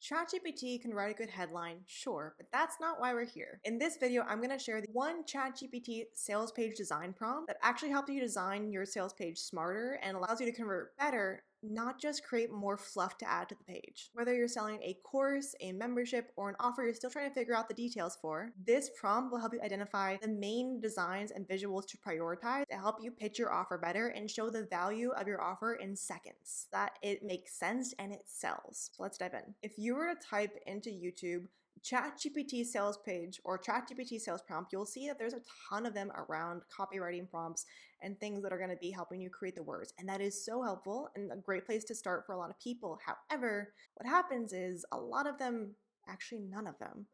ChatGPT can write a good headline, sure, but that's not why we're here. In this video, I'm going to share the one ChatGPT sales page design prompt that actually helps you design your sales page smarter and allows you to convert better, not just create more fluff to add to the page. Whether you're selling a course, a membership, or an offer you're still trying to figure out the details for, this prompt will help you identify the main designs and visuals to prioritize to help you pitch your offer better and show the value of your offer in seconds, that it makes sense and it sells. So let's dive in. If you were to type into YouTube ChatGPT sales page or ChatGPT sales prompt, you'll see that there's a ton of them around copywriting prompts and things that are going to be helping you create the words. And that is so helpful and a great place to start for a lot of people. However, what happens is a lot of them, actually none of them,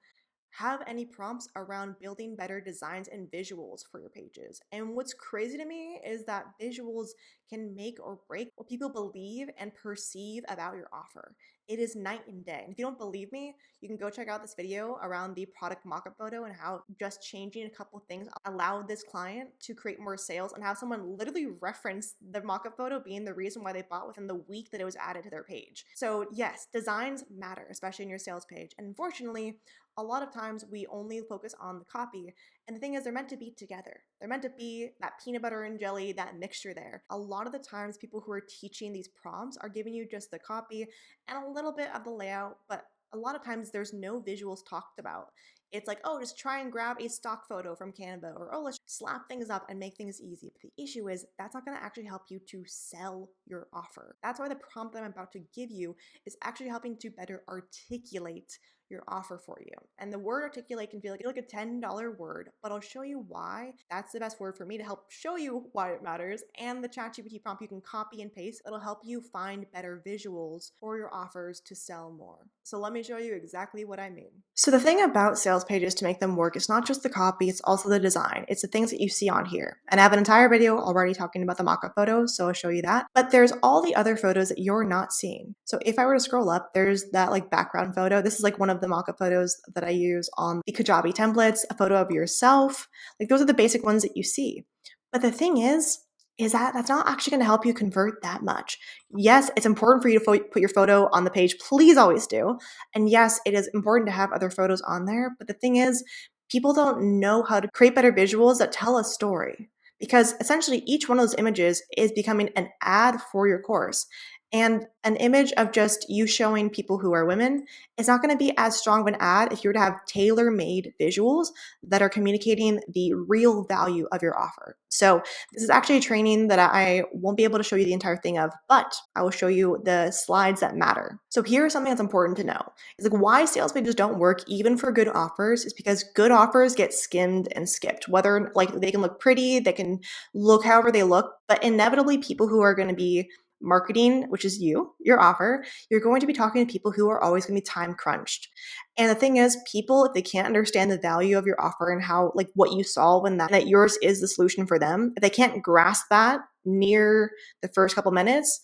have any prompts around building better designs and visuals for your pages. And what's crazy to me is that visuals can make or break what people believe and perceive about your offer. It is night and day. And if you don't believe me, you can go check out this video around the product mockup photo and how just changing a couple of things allowed this client to create more sales, and how someone literally referenced the mockup photo being the reason why they bought within the week that it was added to their page. So yes, designs matter, especially in your sales page. And unfortunately, a lot of times we only focus on the copy. And the thing is, they're meant to be together. They're meant to be that peanut butter and jelly, that mixture there. A lot of the times people who are teaching these prompts are giving you just the copy and a little bit of the layout, but a lot of times there's no visuals talked about. It's like, oh, just try and grab a stock photo from Canva, or oh, let's slap things up and make things easy. But the issue is that's not going to actually help you to sell your offer. That's why the prompt that I'm about to give you is actually helping to better articulate your offer for you. And the word articulate can feel like a $10 word, but I'll show you why that's the best word for me to help show you why it matters. And the ChatGPT prompt you can copy and paste. It'll help you find better visuals for your offers to sell more. So let me show you exactly what I mean. So the thing about sales pages to make them work, it's not just the copy, it's also the design. It's the things that you see on here. And I have an entire video already talking about the mock-up photos, so I'll show you that. But there's all the other photos that you're not seeing. So if I were to scroll up, there's that like background photo. This is like one of the mock-up photos that I use on the Kajabi templates, a photo of yourself. Like those are the basic ones that you see. But the thing is that that's not actually going to help you convert that much. Yes, it's important for you to put your photo on the page. Please always do. And yes, it is important to have other photos on there. But the thing is, people don't know how to create better visuals that tell a story, because essentially each one of those images is becoming an ad for your course. And an image of just you showing people who are women is not going to be as strong of an ad if you were to have tailor-made visuals that are communicating the real value of your offer. So this is actually a training that I won't be able to show you the entire thing of, but I will show you the slides that matter. So here's something that's important to know. It's like why sales pages don't work even for good offers is because good offers get skimmed and skipped. Whether like they can look pretty, they can look however they look, but inevitably people who are going to be marketing, which is your offer, you're going to be talking to people who are always going to be time crunched. And the thing is, people, if they can't understand the value of your offer and how, like what you solve and that yours is the solution for them, if they can't grasp that near the first couple minutes,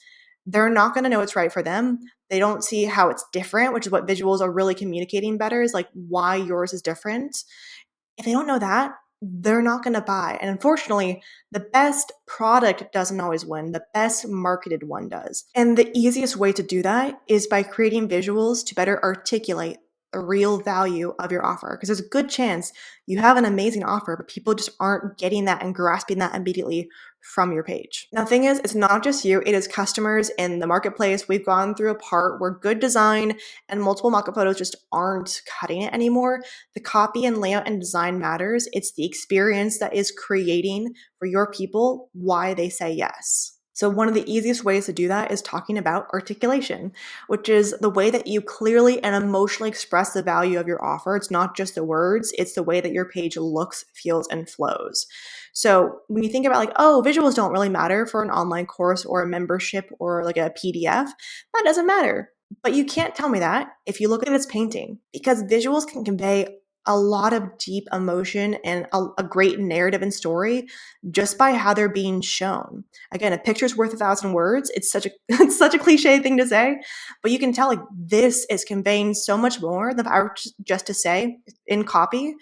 they're not going to know it's right for them. They don't see how it's different, which is what visuals are really communicating better, is like why yours is different. If they don't know that, they're not going to buy. And unfortunately, the best product doesn't always win. The best marketed one does. And the easiest way to do that is by creating visuals to better articulate the real value of your offer. Because there's a good chance you have an amazing offer, but people just aren't getting that and grasping that immediately from your page. Now, the thing is, it's not just you, it is customers in the marketplace. We've gone through a part where good design and multiple mock-up photos just aren't cutting it anymore. The copy and layout and design matters. It's the experience that is creating for your people why they say yes. So one of the easiest ways to do that is talking about articulation, which is the way that you clearly and emotionally express the value of your offer. It's not just the words, it's the way that your page looks, feels, and flows. So when you think about like, oh, visuals don't really matter for an online course or a membership or like a PDF, that doesn't matter. But you can't tell me that if you look at this painting, because visuals can convey a lot of deep emotion and a great narrative and story just by how they're being shown. Again, a picture's worth 1,000 words. It's such a cliche thing to say, but you can tell like this is conveying so much more than if I were just to say in copy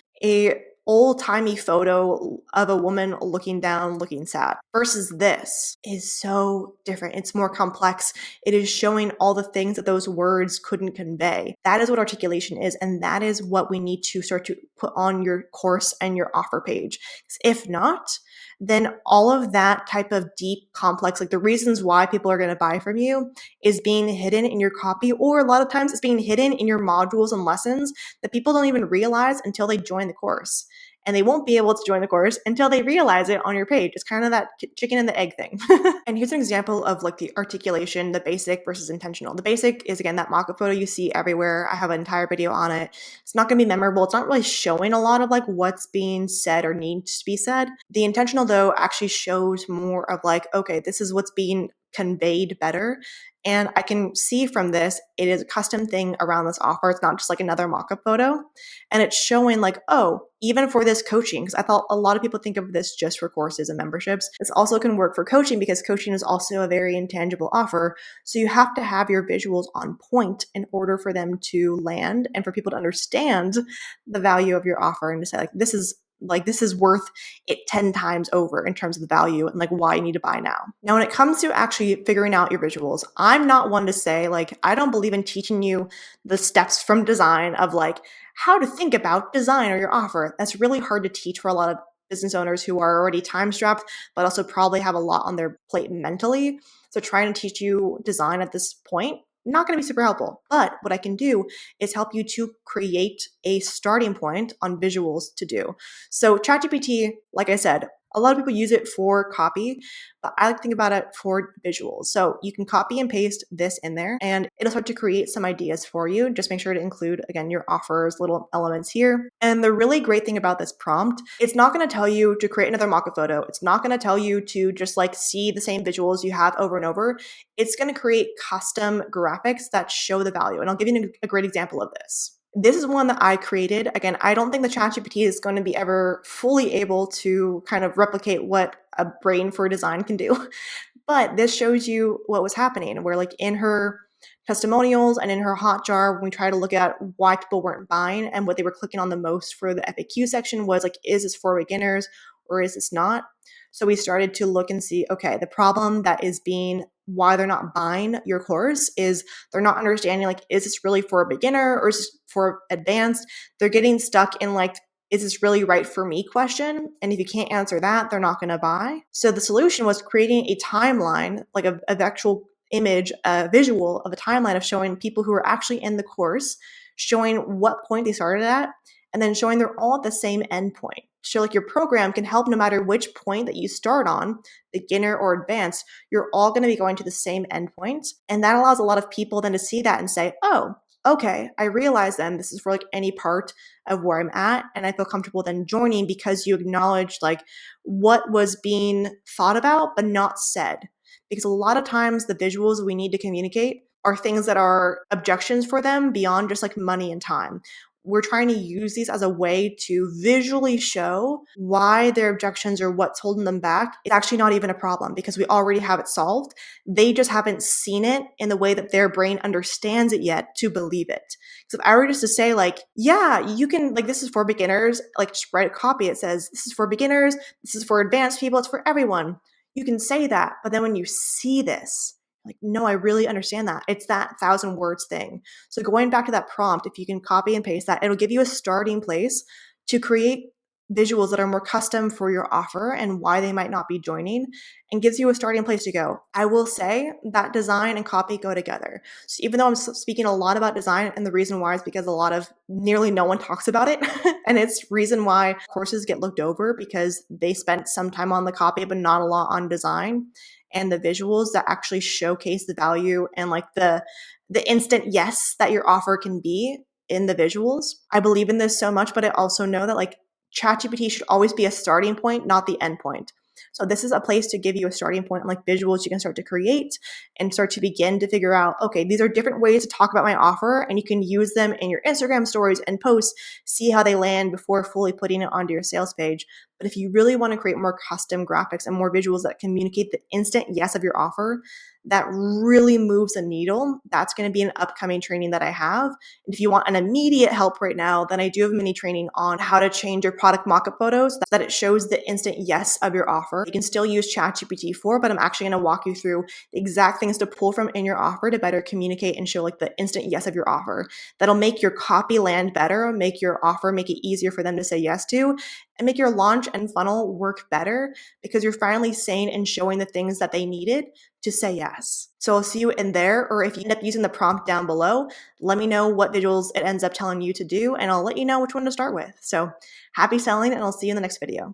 old-timey photo of a woman looking down, looking sad, versus this is so different. It's more complex. It is showing all the things that those words couldn't convey. That is what articulation is, and that is what we need to start to put on your course and your offer page. If not, then all of that type of deep, complex, like the reasons why people are going to buy from you is being hidden in your copy, or a lot of times it's being hidden in your modules and lessons that people don't even realize until they join the course. And they won't be able to join the course until they realize it on your page. It's kind of that chicken and the egg thing. And here's an example of like the articulation, the basic versus intentional. The basic is, again, that mock-up photo you see everywhere. I have an entire video on it. It's not going to be memorable. It's not really showing a lot of like what's being said or needs to be said. The intentional, though, actually shows more of like, okay, this is what's being conveyed better. And I can see from this, it is a custom thing around this offer. It's not just like another mock-up photo. And it's showing like, oh, even for this coaching, because I thought a lot of people think of this just for courses and memberships. This also can work for coaching because coaching is also a very intangible offer. So you have to have your visuals on point in order for them to land and for people to understand the value of your offer and to say like, this is worth it 10 times over in terms of the value and like why you need to buy now. Now, when it comes to actually figuring out your visuals, I'm not one to say like, I don't believe in teaching you the steps from design of like how to think about design or your offer. That's really hard to teach for a lot of business owners who are already time strapped, but also probably have a lot on their plate mentally. So trying to teach you design at this point, not going to be super helpful. But what I can do is help you to create a starting point on visuals to do. So ChatGPT, like I said, a lot of people use it for copy, but I like to think about it for visuals. So you can copy and paste this in there and it'll start to create some ideas for you. Just make sure to include, again, your offers, little elements here. And the really great thing about this prompt, it's not going to tell you to create another mock-up photo. It's not going to tell you to just like see the same visuals you have over and over. It's going to create custom graphics that show the value. And I'll give you a great example of this. This is one that I created. Again, I don't think the ChatGPT is going to be ever fully able to kind of replicate what a brain for design can do. But this shows you what was happening, where like in her testimonials and in her hotjar, when we try to look at why people weren't buying and what they were clicking on the most for the FAQ section was like, is this for beginners or is this not? So we started to look and see, okay, the problem that is being why they're not buying your course is they're not understanding like, is this really for a beginner or is this for advanced? They're getting stuck in like, is this really right for me question? And if you can't answer that, they're not going to buy. So the solution was creating a timeline, like of actual image, a visual of a timeline of showing people who are actually in the course, showing what point they started at, and then showing they're all at the same endpoint. So like your program can help no matter which point that you start on, beginner or advanced, you're all going to be going to the same endpoint. And that allows a lot of people then to see that and say, oh, okay, I realize then this is for like any part of where I'm at. And I feel comfortable then joining because you acknowledge like what was being thought about, but not said. Because a lot of times the visuals we need to communicate are things that are objections for them beyond just like money and time. We're trying to use these as a way to visually show why their objections or what's holding them back is actually not even a problem because we already have it solved. They just haven't seen it in the way that their brain understands it yet to believe it. So if I were just to say like, yeah, you can, like, this is for beginners, like just write a copy. It says, this is for beginners, this is for advanced people, it's for everyone. You can say that, but then when you see this, like, no, I really understand that. It's that 1,000 words thing. So going back to that prompt, if you can copy and paste that, it'll give you a starting place to create visuals that are more custom for your offer and why they might not be joining, and gives you a starting place to go. I will say that design and copy go together. So even though I'm speaking a lot about design, and the reason why is because nearly no one talks about it. And it's reason why courses get looked over because they spent some time on the copy, but not a lot on design and the visuals that actually showcase the value and like the instant yes that your offer can be in the visuals. I believe in this so much, but I also know that like ChatGPT should always be a starting point, not the end point. So this is a place to give you a starting point and like visuals you can start to create and start to begin to figure out, okay, these are different ways to talk about my offer, and you can use them in your Instagram stories and posts, see how they land before fully putting it onto your sales page. But if you really want to create more custom graphics and more visuals that communicate the instant yes of your offer, that really moves the needle, that's going to be an upcoming training that I have. And if you want an immediate help right now, then I do have a mini training on how to change your product mockup photos so that it shows the instant yes of your offer. You can still use ChatGPT 4, but I'm actually going to walk you through the exact things to pull from in your offer to better communicate and show like the instant yes of your offer. That'll make your copy land better, make your offer, make it easier for them to say yes to, and make your launch and funnel work better because you're finally saying and showing the things that they needed to say yes. So I'll see you in there, or if you end up using the prompt down below, let me know what visuals it ends up telling you to do, and I'll let you know which one to start with. So happy selling, and I'll see you in the next video.